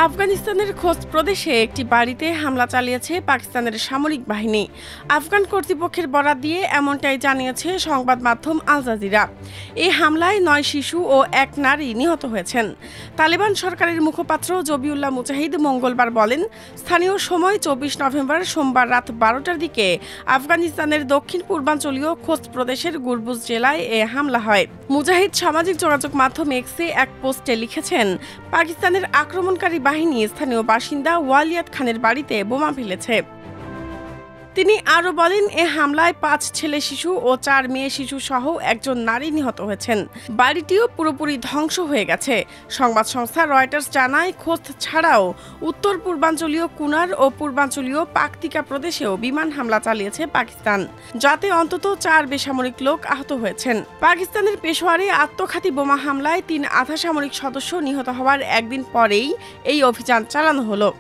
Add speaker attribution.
Speaker 1: আফগানিস্তানের খোস্ত প্রদেশে একটি বাড়িতে হামলা চালিয়েছে পাকিস্তানের সামরিক বাহিনী। আফগান কর্তৃপক্ষের বরাত দিয়ে এমনটাই জানিয়েছে সংবাদ মাধ্যম আল জাজিরা। এই হামলায় ৯ শিশু ও ১ নারী নিহত হয়েছেন। তালেবান সরকারের মুখপাত্র জবিউল্লাহ মুজাহিদ মঙ্গলবার বলেন, স্থানীয় সময় ২৪ নভেম্বর সোমবার রাত ১২টার দিকে আফগানিস্তানের দক্ষিণ পূর্বাঞ্চলীয় খোস্ত প্রদেশের গুরবুজ জেলায় এ হামলা হয়। মুজাহিদ সামাজিক যোগাযোগ মাধ্যম এক্সে এক পোস্টে লিখেছেন, পাকিস্তানের আক্রমণকারী বাহিনী স্থানীয় বাসিন্দা ওয়ালিয়াত খানের বাড়িতে বোমা ফেলেছে। তিনি আরও বলেন, এ হামলায় ৫ ছেলে শিশু ও ৪ মেয়ে শিশু সহ একজন নারী নিহত হয়েছেন। বাড়িটিও পুরোপুরি ধ্বংস হয়ে গেছে। সংবাদ সংস্থা রয়টার্স জানায়, খোস্ত ছাড়াও উত্তর পূর্বাঞ্চলীয় কুনার ও পূর্বাঞ্চলীয় পাকতিকা প্রদেশেও বিমান হামলা চালিয়েছে পাকিস্তান, যাতে অন্তত ৪ বেসামরিক লোক আহত হয়েছেন। পাকিস্তানের পেশোয়ারে আত্মঘাতী বোমা হামলায় ৩ আধা সামরিক সদস্য নিহত হওয়ার একদিন পরেই এই অভিযান চালানো হলো।